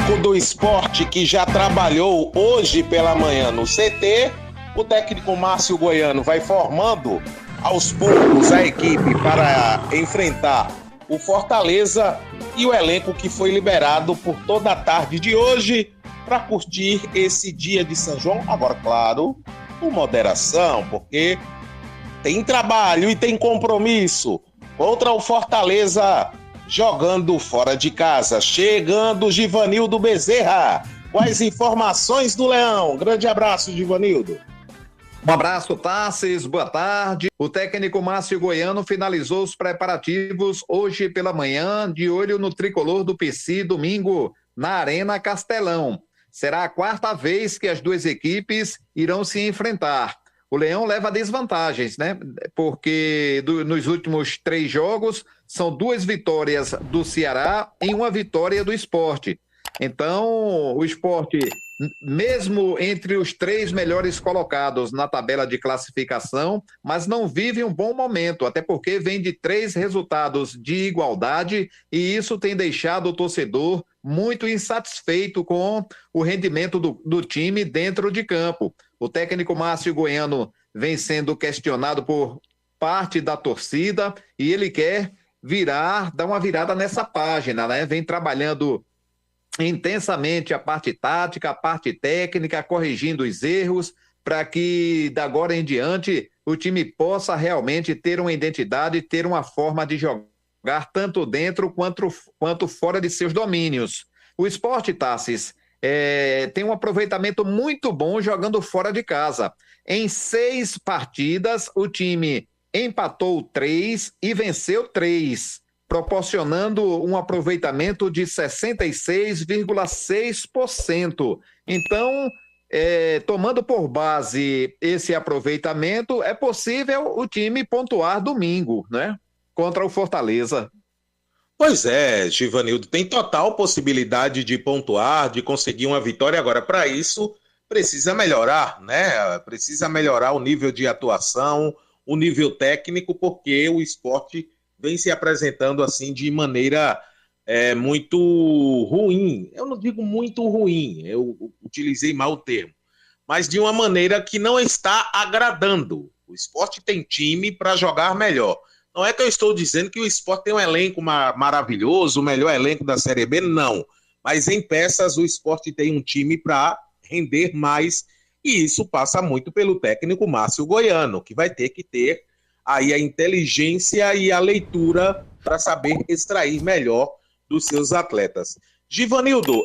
elenco do Sport que já trabalhou hoje pela manhã no CT, o técnico Márcio Goiano vai formando aos poucos a equipe para enfrentar o Fortaleza e o elenco que foi liberado por toda a tarde de hoje para curtir esse dia de São João. Agora, claro, com moderação, porque tem trabalho e tem compromisso contra o Fortaleza jogando fora de casa. Chegando o Givanildo Bezerra com as informações do Leão. Grande abraço, Givanildo. Um abraço, Tassis, boa tarde. O técnico Márcio Goiano finalizou os preparativos hoje pela manhã, de olho no tricolor do PC, domingo, na Arena Castelão. Será a quarta vez que as duas equipes irão se enfrentar. O Leão leva desvantagens, né? Porque nos últimos 3 jogos, são 2 vitórias do Ceará e 1 vitória do Sport. Então, o Sport, mesmo entre os 3 melhores colocados na tabela de classificação, mas não vive um bom momento, até porque vem de 3 resultados de igualdade e isso tem deixado o torcedor muito insatisfeito com o rendimento do time dentro de campo. O técnico Márcio Goiano vem sendo questionado por parte da torcida e ele quer dar uma virada nessa página, né? Vem trabalhando intensamente a parte tática, a parte técnica, corrigindo os erros, para que, da agora em diante, o time possa realmente ter uma identidade, ter uma forma de jogar tanto dentro quanto fora de seus domínios. O Sport, Tassis, tem um aproveitamento muito bom jogando fora de casa. Em 6 partidas, o time empatou 3 e venceu 3, proporcionando um aproveitamento de 66,6%. Então, tomando por base esse aproveitamento, é possível o time pontuar domingo, né? Contra o Fortaleza. Pois é, Givanildo, tem total possibilidade de pontuar, de conseguir uma vitória. Agora, para isso, precisa melhorar, né? Precisa melhorar o nível de atuação, o nível técnico, porque o Sport vem se apresentando assim de maneira muito ruim. Eu não digo muito ruim, eu utilizei mal o termo, mas de uma maneira que não está agradando. O Sport tem time para jogar melhor. Não é que eu estou dizendo que o Sport tem um elenco maravilhoso, o melhor elenco da Série B, não. Mas em peças o Sport tem um time para render mais e isso passa muito pelo técnico Márcio Goiano, que vai ter que ter aí a inteligência e a leitura para saber extrair melhor dos seus atletas. Givanildo,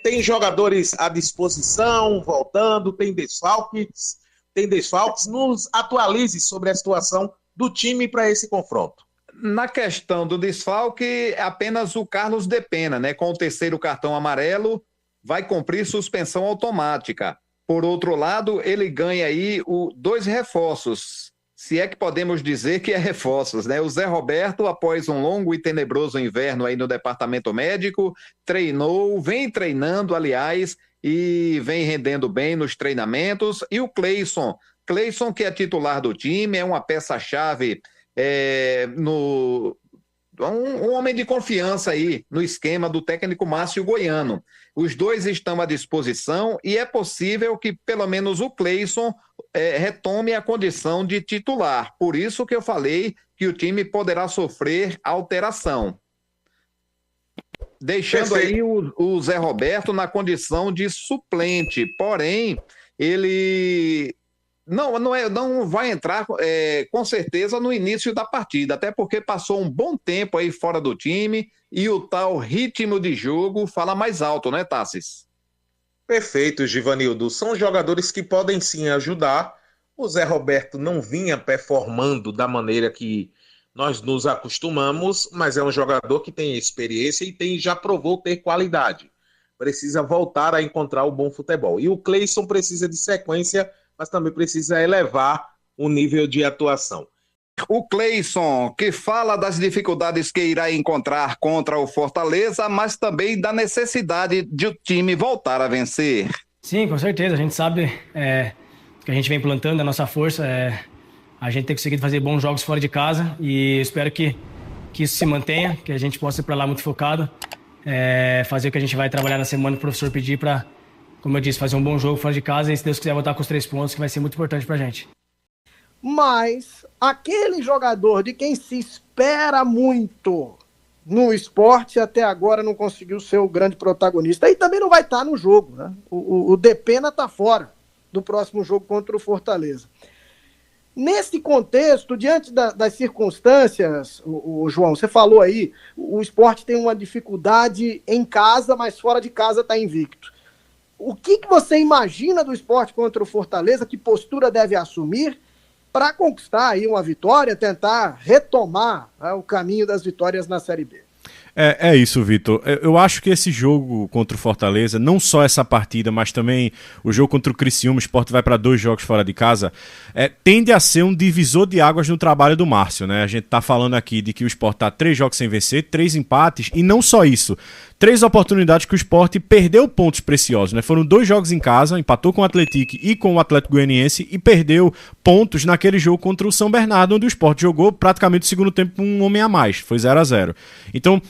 tem jogadores à disposição, voltando, tem desfalques, nos atualize sobre a situação do time para esse confronto. Na questão do desfalque, apenas o Carlos Depena, né, com o 3º cartão amarelo, vai cumprir suspensão automática. Por outro lado, ele ganha aí 2 reforços, se é que podemos dizer que é reforços, né? O Zé Roberto, após um longo e tenebroso inverno aí no departamento médico, vem treinando, aliás, e vem rendendo bem nos treinamentos. E o Cleison, que é titular do time, é uma peça-chave, um homem de confiança aí no esquema do técnico Márcio Goiano. Os 2 estão à disposição e é possível que pelo menos o Cleison retome a condição de titular. Por isso que eu falei que o time poderá sofrer alteração. Deixando aí o Zé Roberto na condição de suplente, porém, ele não vai entrar com certeza no início da partida, até porque passou um bom tempo aí fora do time e o tal ritmo de jogo fala mais alto, né, Tassis? Perfeito, Givanildo. São jogadores que podem sim ajudar. O Zé Roberto não vinha performando da maneira que nós nos acostumamos, mas é um jogador que tem experiência e já provou ter qualidade. Precisa voltar a encontrar o bom futebol. E o Cleison precisa de sequência, mas também precisa elevar o nível de atuação. O Cleison, que fala das dificuldades que irá encontrar contra o Fortaleza, mas também da necessidade de o time voltar a vencer. Sim, com certeza. A gente sabe que a gente vem plantando a nossa força. A gente tem conseguido fazer bons jogos fora de casa e espero que isso se mantenha, que a gente possa ir para lá muito focado. fazer o que a gente vai trabalhar na semana, o professor pedir para, como eu disse, fazer um bom jogo fora de casa e, se Deus quiser, voltar com os 3 pontos, que vai ser muito importante pra gente. Mas aquele jogador de quem se espera muito no esporte até agora não conseguiu ser o grande protagonista. E também não vai estar no jogo, né? O Depena está fora do próximo jogo contra o Fortaleza. Nesse contexto, diante das circunstâncias, o João, você falou aí, o esporte tem uma dificuldade em casa, mas fora de casa está invicto. O que você imagina do esporte contra o Fortaleza? Que postura deve assumir para conquistar aí uma vitória, tentar retomar, né, o caminho das vitórias na Série B? É isso, Vitor. Eu acho que esse jogo contra o Fortaleza, não só essa partida, mas também o jogo contra o Criciúma, o Sport vai para 2 jogos fora de casa, tende a ser um divisor de águas no trabalho do Márcio, né? A gente tá falando aqui de que o Sport tá 3 jogos sem vencer, 3 empates, e não só isso. 3 oportunidades que o Sport perdeu pontos preciosos, né? Foram 2 jogos em casa, empatou com o Atlético e com o Atlético Goianiense e perdeu pontos naquele jogo contra o São Bernardo, onde o Sport jogou praticamente o segundo tempo com um homem a mais, foi 0-0. Então,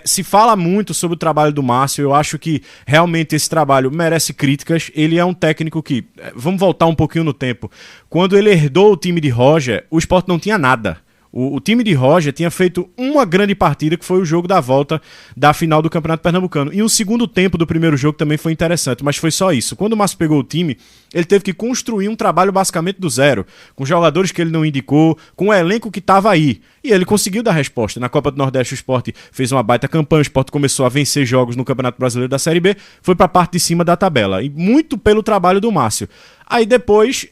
se fala muito sobre o trabalho do Márcio, eu acho que realmente esse trabalho merece críticas. Ele é um técnico que, vamos voltar um pouquinho no tempo, quando ele herdou o time de Roger, o Sport não tinha nada. O time de Roger tinha feito uma grande partida, que foi o jogo da volta da final do Campeonato Pernambucano. E o segundo tempo do primeiro jogo também foi interessante, mas foi só isso. Quando o Márcio pegou o time, ele teve que construir um trabalho basicamente do zero, com jogadores que ele não indicou, com o elenco que estava aí. E ele conseguiu dar resposta. Na Copa do Nordeste o Sport fez uma baita campanha, o Sport começou a vencer jogos no Campeonato Brasileiro da Série B, foi para a parte de cima da tabela. E muito pelo trabalho do Márcio. Aí depois,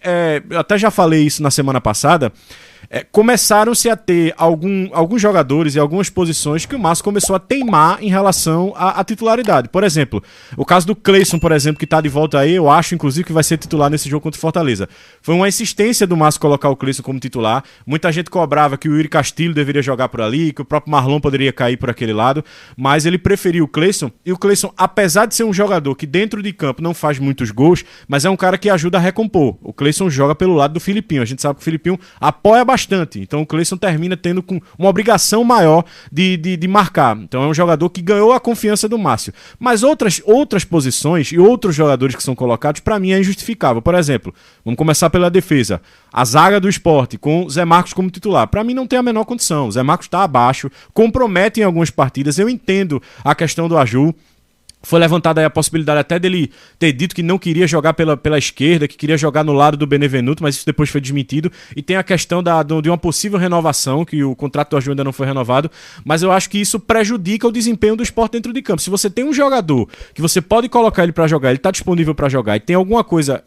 eu até já falei isso na semana passada, começaram-se a ter alguns jogadores e algumas posições que o Márcio começou a teimar em relação à titularidade. Por exemplo, o caso do Cleison, por exemplo, que está de volta aí, eu acho, inclusive, que vai ser titular nesse jogo contra o Fortaleza. Foi uma insistência do Márcio colocar o Cleison como titular. Muita gente cobrava que o Yuri Castilho deveria jogar por ali, que o próprio Marlon poderia cair por aquele lado, mas ele preferiu o Cleison. E o Cleison, apesar de ser um jogador que dentro de campo não faz muitos gols, mas é um cara que ajuda a recompor. O Cleison joga pelo lado do Filipinho. A gente sabe que o Filipinho apoia bastante. Então o Cleison termina tendo uma obrigação maior de marcar. Então é um jogador que ganhou a confiança do Márcio. Mas outras posições e outros jogadores que são colocados, para mim é injustificável. Por exemplo, vamos começar pela defesa. A zaga do Sport, com Zé Marcos como titular. Para mim não tem a menor condição. O Zé Marcos está abaixo, compromete em algumas partidas. Eu entendo a questão do Aju. Foi levantada aí a possibilidade até dele ter dito que não queria jogar pela esquerda, que queria jogar no lado do Benevenuto, mas isso depois foi desmentido. E tem a questão de uma possível renovação, que o contrato do Aju ainda não foi renovado, mas eu acho que isso prejudica o desempenho do Sport dentro de campo. Se você tem um jogador que você pode colocar ele para jogar, ele está disponível para jogar, e tem alguma coisa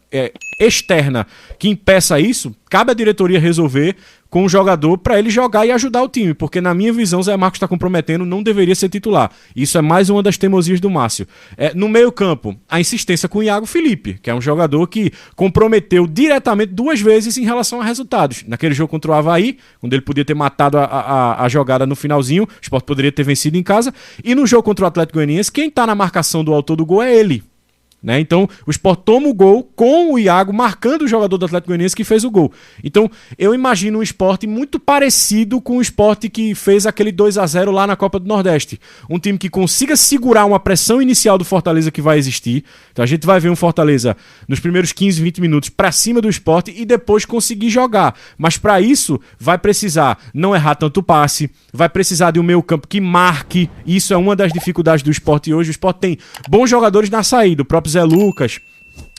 externa que impeça isso, cabe à diretoria resolver com o jogador para ele jogar e ajudar o time, porque na minha visão o Zé Marcos está comprometendo, não deveria ser titular. Isso é mais uma das teimosias do Márcio. No meio campo, a insistência com o Iago Felipe, que é um jogador que comprometeu diretamente 2 vezes em relação a resultados. Naquele jogo contra o Avaí, quando ele podia ter matado a jogada no finalzinho, o Sport poderia ter vencido em casa, e no jogo contra o Atlético Goianiense, quem está na marcação do autor do gol é ele. Né? Então o Sport toma o gol com o Iago marcando o jogador do Atlético Goianiense que fez o gol. Então eu imagino um Sport muito parecido com o Sport que fez aquele 2-0 lá na Copa do Nordeste. Um time que consiga segurar uma pressão inicial do Fortaleza que vai existir. Então a gente vai ver um Fortaleza nos primeiros 15, 20 minutos para cima do Sport e depois conseguir jogar. Mas para isso vai precisar não errar tanto passe, vai precisar de um meio campo que marque. Isso é uma das dificuldades do Sport hoje. O Sport tem bons jogadores na saída, o próprio Zé Lucas,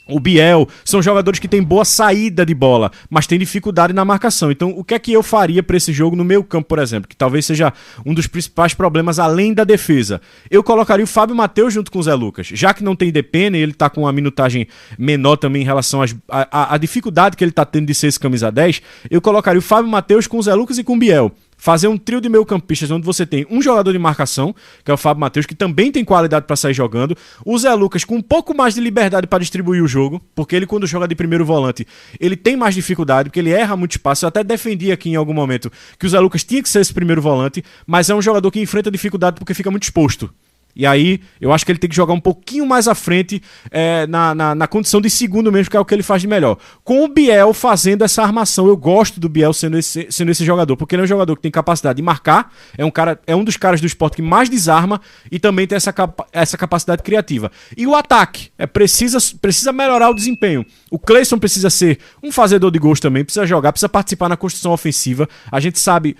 o Biel, são jogadores que têm boa saída de bola, mas tem dificuldade na marcação. Então, o que é que eu faria para esse jogo no meio campo, por exemplo, que talvez seja um dos principais problemas além da defesa? Eu colocaria o Fábio Matheus junto com o Zé Lucas, já que não tem Depena e ele tá com uma minutagem menor também em relação à dificuldade que ele tá tendo de ser esse camisa 10, eu colocaria o Fábio Matheus com o Zé Lucas e com o Biel. Fazer um trio de meio-campistas onde você tem um jogador de marcação, que é o Fábio Matheus, que também tem qualidade para sair jogando. O Zé Lucas com um pouco mais de liberdade para distribuir o jogo, porque ele, quando joga de primeiro volante, ele tem mais dificuldade, porque ele erra muito espaço. Eu até defendi aqui em algum momento que o Zé Lucas tinha que ser esse primeiro volante, mas é um jogador que enfrenta dificuldade porque fica muito exposto. E aí, eu acho que ele tem que jogar um pouquinho mais à frente na condição de segundo mesmo, que é o que ele faz de melhor. Com o Biel fazendo essa armação, eu gosto do Biel sendo esse jogador, porque ele é um jogador que tem capacidade de marcar, é um dos caras do Sport que mais desarma e também tem essa capacidade criativa. E o ataque, precisa melhorar o desempenho. O Cleison precisa ser um fazedor de gols também, precisa jogar, precisa participar na construção ofensiva. A gente sabe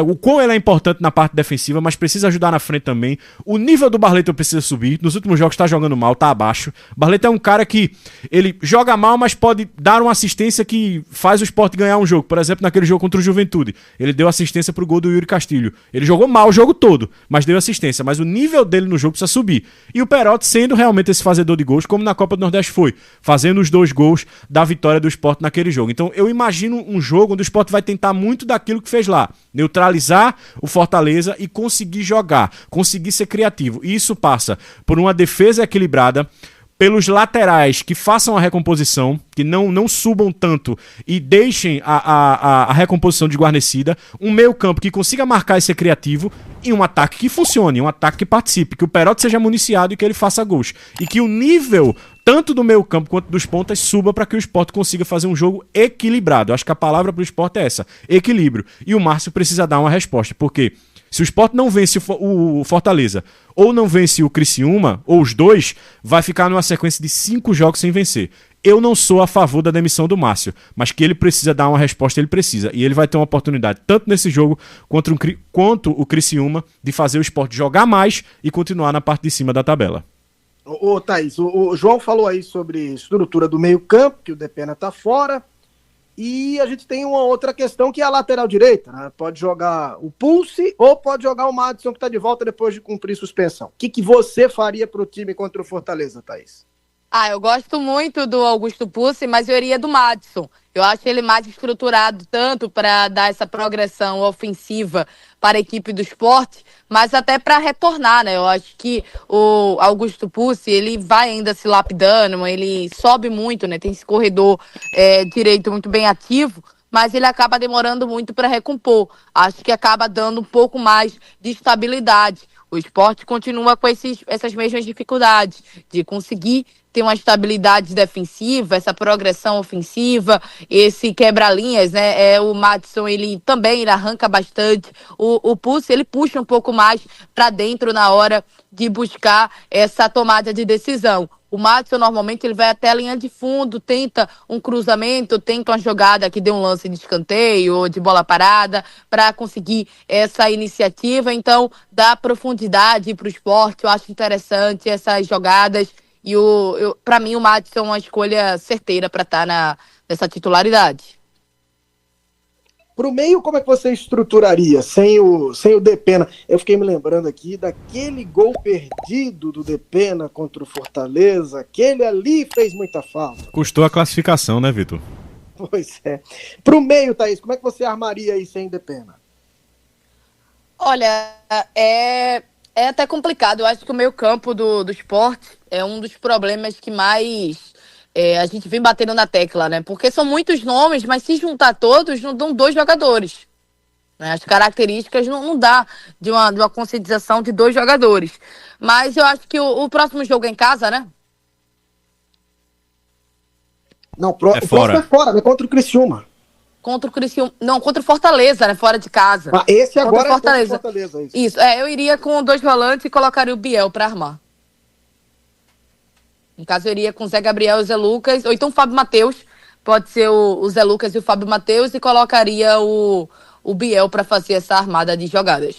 o quão ele é importante na parte defensiva, mas precisa ajudar na frente também. O nível do Barleta precisa subir. Nos últimos jogos tá jogando mal, tá abaixo. O Barleta é um cara que ele joga mal, mas pode dar uma assistência que faz o Sport ganhar um jogo. Por exemplo, naquele jogo contra o Juventude. Ele deu assistência pro gol do Yuri Castilho. Ele jogou mal o jogo todo, mas deu assistência. Mas o nível dele no jogo precisa subir. E o Perotti sendo realmente esse fazedor de gols, como na Copa do Nordeste foi, fazendo os 2 gols da vitória do Sport naquele jogo. Então eu imagino um jogo onde o Sport vai tentar muito daquilo que fez lá, neutralizar o Fortaleza e conseguir jogar, conseguir ser criativo. E isso passa por uma defesa equilibrada, pelos laterais que façam a recomposição, que não subam tanto e deixem a recomposição desguarnecida, um meio campo que consiga marcar e ser criativo, e um ataque que funcione, um ataque que participe, que o Perotti seja municiado e que ele faça gols. E que o nível, tanto do meio campo quanto dos pontas, suba para que o Sport consiga fazer um jogo equilibrado. Eu acho que a palavra para o Sport é essa, equilíbrio. E o Márcio precisa dar uma resposta, porque se o Sport não vence o Fortaleza ou não vence o Criciúma, ou os dois, vai ficar numa sequência de 5 jogos sem vencer. Eu não sou a favor da demissão do Márcio, mas que ele precisa dar uma resposta, ele precisa. E ele vai ter uma oportunidade, tanto nesse jogo quanto o Criciúma, de fazer o Sport jogar mais e continuar na parte de cima da tabela. Ô Thaís, o João falou aí sobre estrutura do meio campo, que o Depena tá fora. E a gente tem uma outra questão que é a lateral direita, né? Pode jogar o Pulse ou pode jogar o Madison, que está de volta depois de cumprir suspensão. O que você faria para o time contra o Fortaleza, Thaís? Eu gosto muito do Augusto Pulse, mas eu iria do Madison. Eu acho ele mais estruturado tanto para dar essa progressão ofensiva para a equipe do Sport, mas até para retornar, né? Eu acho que o Augusto Pulse, ele vai ainda se lapidando, ele sobe muito, né? Tem esse corredor direito muito bem ativo, mas ele acaba demorando muito para recompor. Acho que acaba dando um pouco mais de estabilidade. O Sport continua com essas mesmas dificuldades de conseguir ter uma estabilidade defensiva, essa progressão ofensiva, esse quebra-linhas, né? O Madison, ele arranca bastante. O Pulse, ele puxa um pouco mais para dentro na hora de buscar essa tomada de decisão. O Madison, normalmente, ele vai até a linha de fundo, tenta um cruzamento, tenta uma jogada que dê um lance de escanteio ou de bola parada para conseguir essa iniciativa. Então, dá profundidade para o Sport. Eu acho interessante essas jogadas. E para mim, o Madison é uma escolha certeira para estar nessa titularidade. Para o meio, como é que você estruturaria sem o Depena? Eu fiquei me lembrando aqui daquele gol perdido do Depena contra o Fortaleza. Aquele ali fez muita falta. Custou a classificação, né, Vitor? Pois é. Para o meio, Thaís, como é que você armaria aí sem Depena? Olha, é até complicado. Eu acho que o meio campo do Sport é um dos problemas que mais a gente vem batendo na tecla, né? Porque são muitos nomes, mas se juntar todos, não dão 2 jogadores. Né? As características não dá de uma conscientização de 2 jogadores. Mas eu acho que o próximo jogo é em casa, né? Não, o próximo é fora, né? Contra o Criciúma. Contra o Criciúma. Não, contra o Fortaleza, né? Fora de casa. Esse agora contra o Fortaleza. Contra o Fortaleza, isso. Eu iria com 2 volantes e colocaria o Biel para armar. No caso, eu iria com o Zé Gabriel e o Zé Lucas, ou então o Fábio Matheus, pode ser o Zé Lucas e o Fábio Matheus, e colocaria o Biel para fazer essa armada de jogadas.